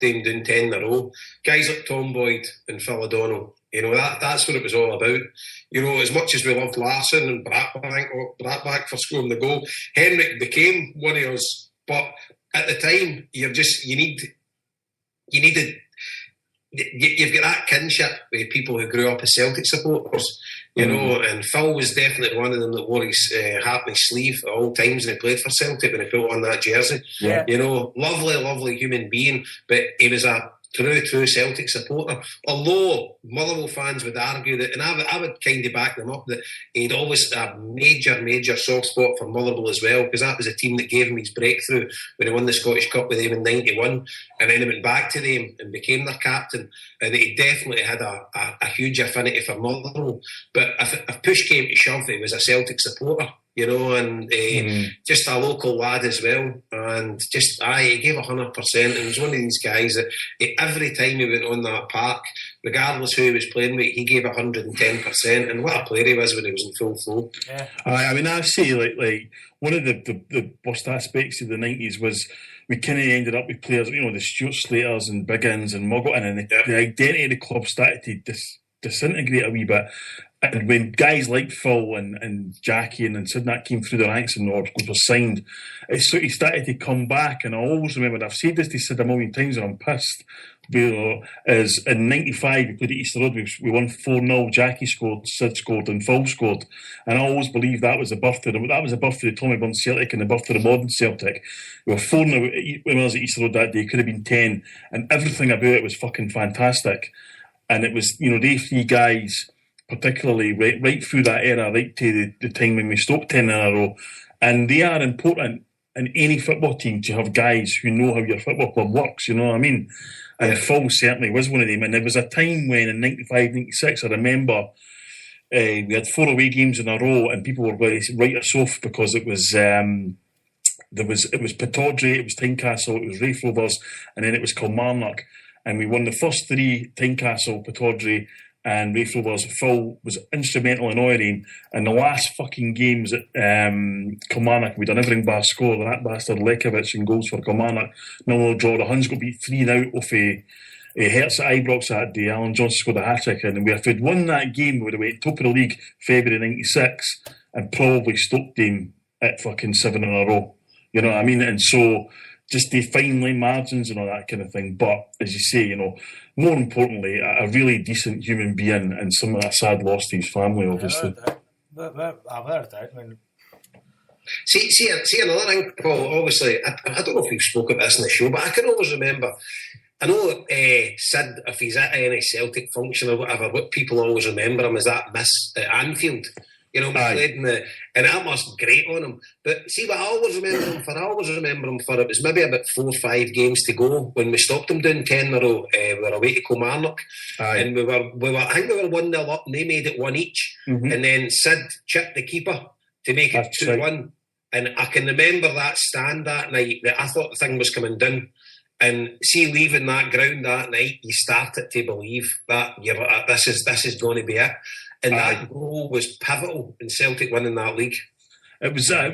them doing 10 in a row. Guys like Tom Boyd and Phil O'Donnell, that's what it was all about. As much as we loved Larson and Bratback for scoring the goal, Henrik became one of us. But at the time, you've got that kinship with people who grew up as Celtic supporters, and Phil was definitely one of them that wore his heart on his sleeve at all times when he played for Celtic, when he put on that jersey. Yeah. Lovely human being, but he was a true Celtic supporter. Although Motherwell fans would argue that, and I would kind of back them up, that he'd always a major soft spot for Motherwell as well, because that was a team that gave him his breakthrough when he won the Scottish Cup with them in '91, and then he went back to them and became their captain, and he definitely had a huge affinity for Motherwell. But if push came to shove, he was a Celtic supporter. And just a local lad as well. And just, he gave 100%. And he was one of these guys that every time he went on that park, regardless who he was playing with, he gave 110%. And what a player he was when he was in full flow. Yeah. I say, like one of the worst aspects of the 90s was we kind of ended up with players, the Stuart Slaters and Biggins and Muggleton, and the identity of the club started to disintegrate a wee bit. And when guys like Phil and Jackie and Sidney came through the ranks and were signed, he started to come back. And I always remember, I've said this to Sid a million times and I'm pissed, is in '95 we played at Easter Road, we won 4-0, Jackie scored, Sid scored and Phil scored. And I always believed that was the birth of the Tommy Burns Celtic and the birth of the modern Celtic. We were 4-0 when I was at Easter Road that day, it could have been 10, and everything about it was fucking fantastic. And it was, they three guys, particularly right through that era, right to the time when we stopped 10 in a row. And they are important in any football team to have guys who know how your football club works, you know what I mean? And Phil certainly was one of them. And there was a time when in '95, '96, I remember we had 4 away games in a row and people were going to write us off because it was it was Pittodrie, it was Tynecastle, it was Raith Rovers, and then it was Kilmarnock. And we won the first 3, Tynecastle, Pittodrie, and Raith Rovers. Phil was instrumental in Oiream. And the last fucking games at Kilmarnock, we'd done everything bar score. That bastard Lekovic in goals for Kilmarnock. No draw. The Huns got beat 3-0 off Hertz at Ibrox that day. Alan Johnson scored a hat-trick. And if we'd won that game, we would have went top of the league February '96 and probably stopped them at fucking 7 in a row. You know what I mean? And so just the fine line margins and all that kind of thing. But as you say, more importantly, a really decent human being and some of that sad loss to his family, obviously. I've heard that. See, another thing, Paul, obviously, I don't know if we've spoken about this in the show, but I can always remember, I know Sid, if he's at any Celtic function or whatever, what people always remember him is that miss at Anfield. We played and that must be great on him. But see, what I always remember him for, it was maybe about 4 or 5 games to go when we stopped him doing 10 in a row. We were away to Kilmarnock, and we were I think we were 1-0 up, and they made it 1 each. Mm-hmm. And then Sid chipped the keeper to make it 2-1. Right. And I can remember that stand that night that I thought the thing was coming down. And see, leaving that ground that night, you started to believe that this is going to be it. And that goal was pivotal in Celtic winning that league. It was a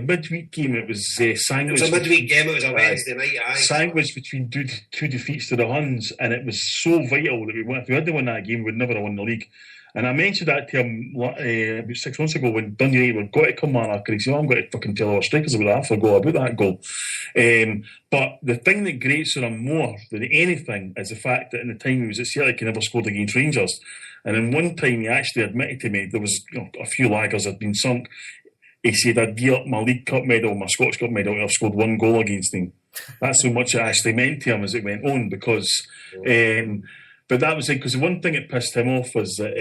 midweek game. It was sandwiched. It was a midweek game. It was a Wednesday night. Sandwiched between two defeats to the Huns, and it was so vital that if we hadn't won that game, we'd never have won the league. And I mentioned that to him about 6 months ago when Dundee United were got to Kilmarnock, and he said, I'm going to fucking tell our strikers about that. I forgot about that goal. But the thing that grates on him more than anything is the fact that in the time he was at Celtic, he never scored against Rangers. And in one time, he actually admitted to me there was a few laggers had been sunk. He said, I'd give up my League Cup medal, my Scottish Cup medal, and I've scored 1 goal against him. That's how much it actually meant to him as it went on, because... but that was it, because the one thing that pissed him off was that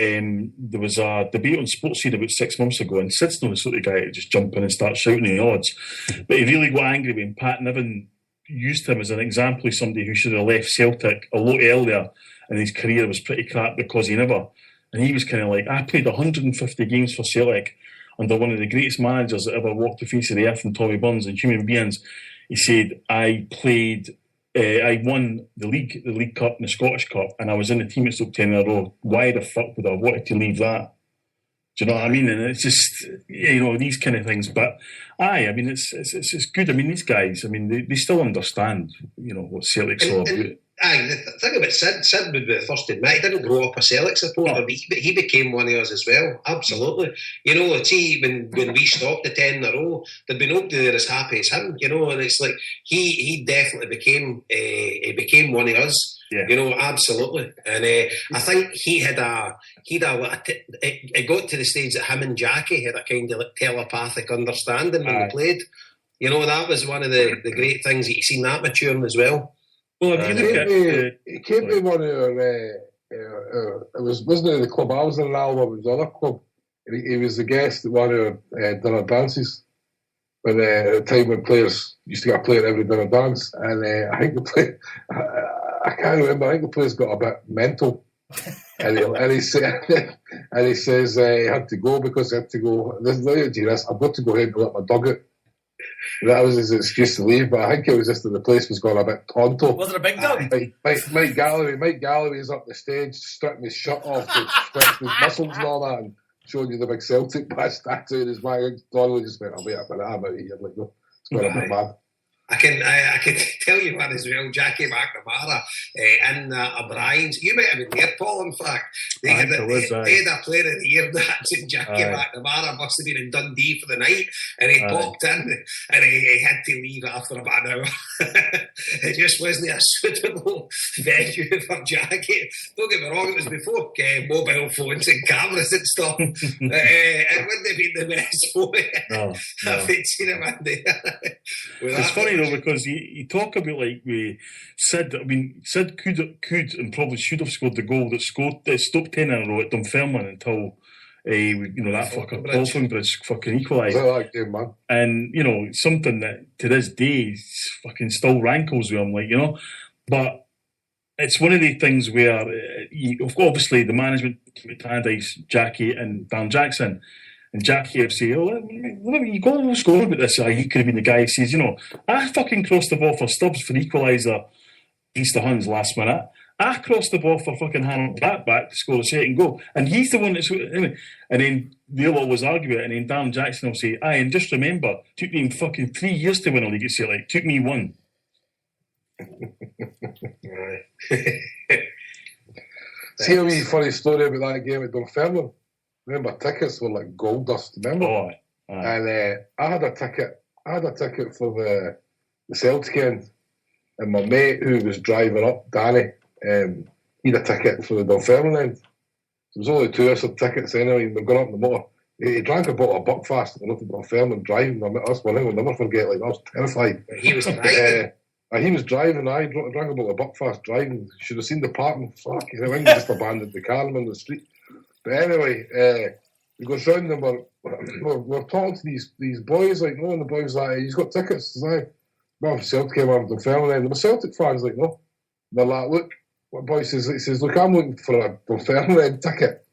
there was a debate on Sportscene about 6 months ago, and Sid's not the sort of guy to just jump in and start shouting the odds. But he really got angry when Pat Niven used him as an example of somebody who should have left Celtic a lot earlier, and his career was pretty crap because he never. And he was kind of like, I played 150 games for Celtic under one of the greatest managers that ever walked the face of the earth, and Tommy Burns, and human beings. He said, I won the League Cup and the Scottish Cup, and I was in the team at top 10 in a row. Why the fuck would I have wanted to leave that? Do you know what I mean? And it's just, these kind of things. But I mean, it's good. I mean, these guys, I mean, they still understand, what Celtic's all about. Aye, the thing about Sid would be the first to admit he didn't grow up a Celtic supporter, but he became one of us as well. Absolutely. See, when we stopped the 10 in a row, there'd be nobody there as happy as him, and it's like he definitely became one of us. Yeah. Absolutely. And I think it got to the stage that him and Jackie had a kind of like telepathic understanding when they played. That was one of the great things that you seen that maturing as well. Well, if you look at he came to one of wasn't it the club I was in an album, it was another club. He was the guest at one of dinner dances. When at the time when players used to get a player at every dinner dance, and I think the player, I can't remember. I think the players got a bit mental, and he said, and he says he had to go because he had to go. I've got to go ahead and let my dog out. That was his excuse to leave, but I think it was just that the place was going a bit tonto. Was it a big dog? Mike Galloway's up the stage, stripping his shirt off, stretching his muscles and all that, and showing you the big Celtic patch tattoo in his back. Donnelly just went, I'll wait a minute, I'm out of here. Like, no, it's going a bit mad. I can tell you one as well, Jackie McNamara in O'Brien's. You might have been there, Paul, in fact. They had a player of the year that's in Jackie McNamara, must have been in Dundee for the night, and he popped in and he had to leave after about an hour. It just wasn't a suitable venue for Jackie. Don't get me wrong, it was before mobile phones and cameras and stuff. It wouldn't have been the best for me. I've seen him in there. It's funny though, because you talk about like Sid. I mean, Sid could and probably should have scored the goal that stopped 10 in a row at Dunfermline until that fucker Boltonbridge fucking equalised. And something that to this day fucking still rankles with him, But it's one of the things where obviously the management team at Tannadice, Jackie and Dan Jackson. And Jackie would say, you got to score about this. He could have been the guy who says, I fucking crossed the ball for Stubbs for the equaliser against the Huns last minute. I crossed the ball for fucking Harold back to score a second goal. And he's the one that's... And then they'll always argue it. And then Dan Jackson will say, and just remember, it took me fucking 3 years to win a league at Celtic. It took me one. See a wee funny story about that game at Dunfermline? Remember, tickets were like gold dust, remember? And I had a ticket for the Celtic end, and my mate who was driving up, Danny, he had a ticket for the Dunfermline end. So there was only two of us had tickets anyway, and we were going up in the motor. He drank a bottle of Buckfast and went to Dunfermline driving. That's one thing I'll never forget. Like, I was terrified. He was driving? He was driving. I drank a bottle of Buckfast driving. Should have seen the parking. Fuck, I went and just abandoned the car on the street. But anyway, we go round and we're talking to these boys, like, and the boys like, he's got tickets. Well, Celtic came on Dunfermline, and the Celtic fans like, no. They're like, look, what boy says, he says, look, I'm looking for a Dunfermline ticket,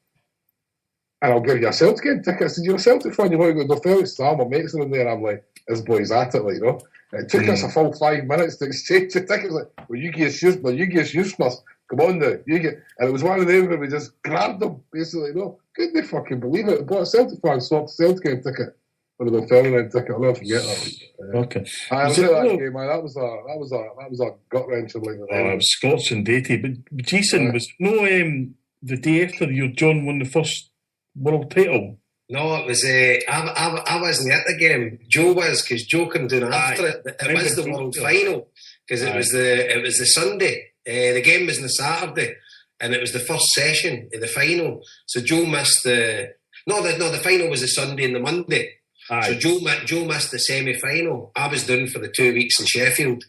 and I'll give you a Celtic ticket. I said, you're a Celtic fan, you want to go to Dunfermline? So my mates are in there, I'm like, this boy's at it, like, It took us a full 5 minutes to exchange the tickets. Like, well, you give us yours. Come on now, you get. And it was one of them where we just grabbed them, basically. Couldn't they fucking believe it? But a Celtic fan swapped a Celtic game ticket for the Dunfermline ticket. I'll never forget that. Okay. I was at that game, man. That was a gut wrencher. Like that. It was scorching dirty. But Jason was the day after your John won the first world title. No, it was. I wasn't at the game. Joe was, because Joe came down after it. It was the world final because it was the Sunday. The game was on the Saturday, and it was the first session of the final. So Joe missed the final was the Sunday and the Monday. Aye. So Joe missed the semi-final. I was down for the 2 weeks in Sheffield,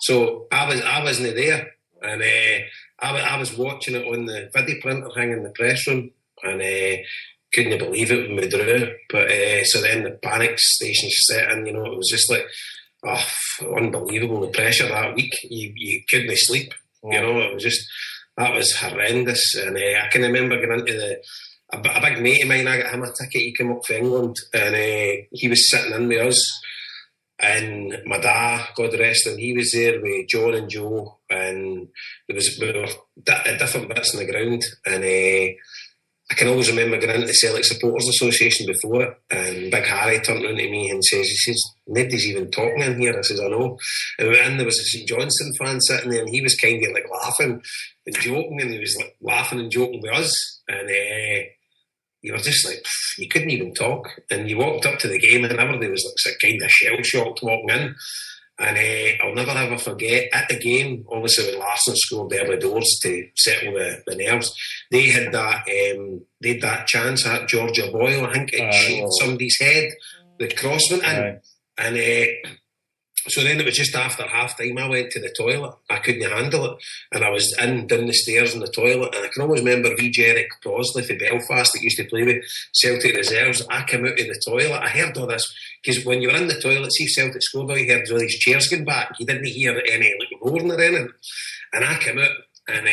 so I wasn't there, and I was watching it on the video printer hanging in the press room, and couldn't believe it when we drew. But so then the panic station set in. It was just like, unbelievable, the pressure that week. You couldn't sleep. It was just, that was horrendous. And I can remember going into a big mate of mine, I got him a ticket, he came up from England, and he was sitting in with us, and my dad, God rest him, he was there with John and Joe, and we were at different bits on the ground, and I can always remember going into the Celtic Supporters Association before it, and Big Harry turned around to me and he says, nobody's even talking in here. I says, I know. And we went in, there was a St Johnstone fan sitting there, and he was kind of like laughing and joking, and he was like laughing and joking with us. And you were just like, you couldn't even talk. And you walked up to the game, and everybody was like kind of shell-shocked walking in. And I'll never ever forget, at the game, obviously when Larson scored the early doors to settle the nerves, they had that chance at Georgia Boyle. I think it shaved somebody's head. The cross went in. And so then it was just after half time, I went to the toilet. I couldn't handle it. And I was down the stairs in the toilet. And I can always remember Jerick Prosley for Belfast that used to play with Celtic reserves. I came out of the toilet. I heard all this. Because when you were in the toilet, see if Celtic scored, all you heard all these chairs going back. You didn't hear any like roaring or anything. And I came out and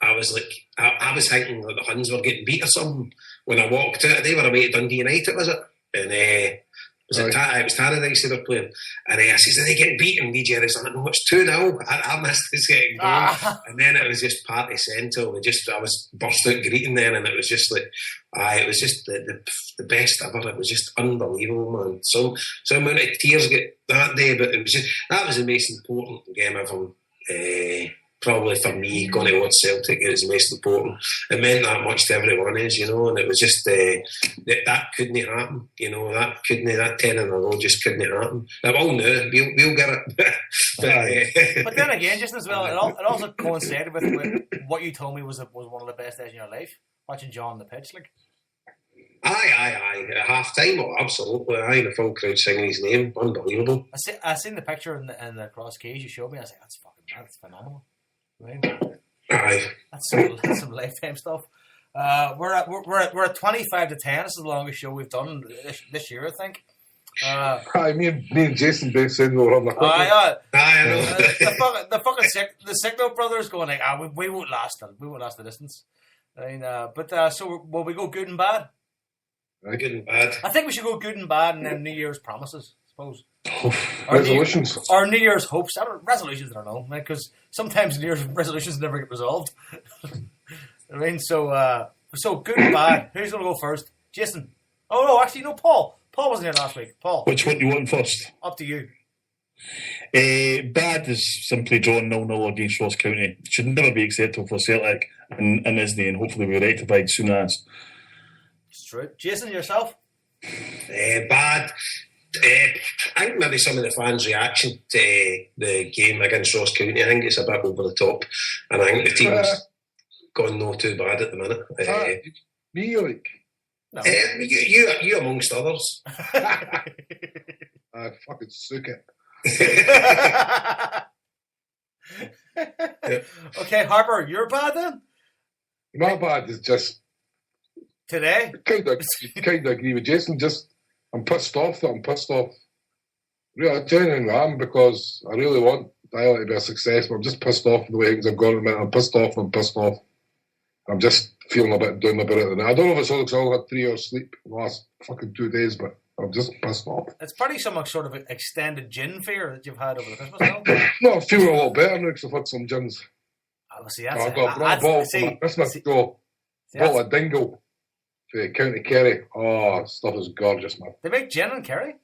I was like, I was thinking that the Huns were getting beat or something. When I walked out, they were away to Dundee United, was it? And it was Tannadice they were playing. And I says, are they getting beaten? DJ was like, no, it's 2-0. I missed the second goal. And then it was just party central. I was burst out greeting then, and it was just like, it was just the best ever. It was just unbelievable, man. So amount of tears get that day, but it was just, that was the most important game ever. Probably for me, going to watch Celtic, it was the most important. It meant that much to everyone else, and it was just that couldn't happen, that 10 in a row just couldn't happen. Well, no, we'll get it. But then again, just as well, it also coincided with what you told me was one of the best days in your life, watching John on the pitch, like. Aye. At half time, absolutely. Aye, the full crowd singing his name, unbelievable. I seen the picture in the cross cage you showed me. I was like, that's phenomenal. Right? Aye, that's some lifetime stuff. We're at 25 to 10. This is the longest show we've done this year, I think. Aye, me and Jason both said we were on the clock. Aye, I know. The Signal brothers going like, we won't last. We won't last the distance. So will we go good and bad? Good and bad. I think we should go good and bad, and then New Year's promises, I suppose. Resolutions. Or New Year's hopes. Resolutions, I don't know, because sometimes New Year's resolutions never get resolved. I mean, so good and bad. Who's going to go first? Jason. Oh, no, actually, no, Paul. Paul wasn't here last week. Paul. Which one do you want first? Up to you. Bad is simply drawing 0-0 against Ross County. It should never be acceptable for Celtic and Isney, and hopefully we'll be rectified soon as. It's true. Jason, yourself? Bad. I think maybe some of the fans' reaction to the game against Ross County, I think it's a bit over the top, and I think the team's gone no too bad at the minute. Me, like? No. You amongst others. I fucking suck it. Okay, Harper, you're bad then? My bad is just today. Kind of agree with Jason. I'm pissed off that I'm pissed off. Really, I genuinely am, because I really want Dialect to be a success, but I'm just pissed off the way things have gone at the minute. I'm pissed off. I'm just feeling a bit down about it. I don't know if it's all because I had 3 hours sleep the last fucking 2 days, but I'm just pissed off. It's probably some sort of extended gin fear that you've had over the Christmas now. No, I'm feeling a lot better now because I've had some gins. See, I've got a bottle for Christmas. Bottle of Dingle for County Kerry. Oh, stuff is gorgeous, man. They make gin in Kerry?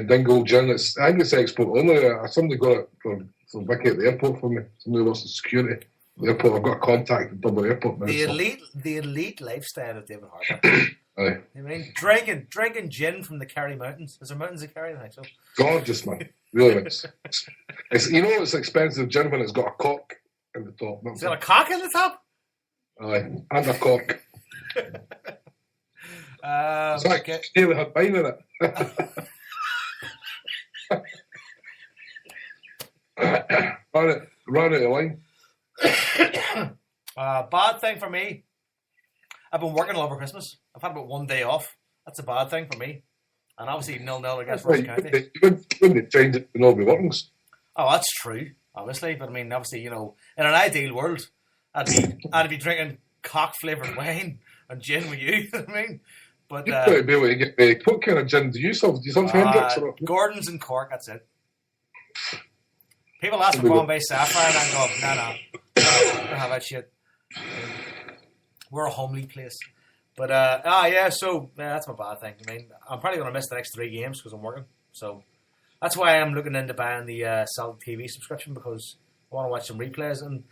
Dingle gin. I think it's export only. Somebody got it for Vicky at the airport for me. Somebody wants the security. The airport. I've got a contact at Dublin Airport now. The elite lifestyle of David Harper. Aye. I mean, drinking gin from the Kerry Mountains. Is there mountains in Kerry? I think so. Gorgeous, man. Really is. It's expensive gin when it's got a cork in the top. It's got a cock in the top? Aye, and a cork. Okay. Nearly had mine in it. Ran out of line. Bad thing for me. I've been working all over Christmas. I've had about 1 day off. That's a bad thing for me. And obviously 0-0 against Ross County. You wouldn't change it in all the workings. Oh, that's true, obviously. But I mean, obviously, in an ideal world, I'd be drinking cock-flavoured wine and gin with you. I mean, but you'd probably be able to get what kind of gin do you have? Do you have Hendrix? Gordon's and Cork. That's it. People ask for Bombay Sapphire, and I go, no, I don't have that shit. We're a homely place. But, so that's my bad thing. I mean, I'm probably going to miss the next 3 games because I'm working. So that's why I'm looking into buying the Celtic TV subscription, because I want to watch some replays. And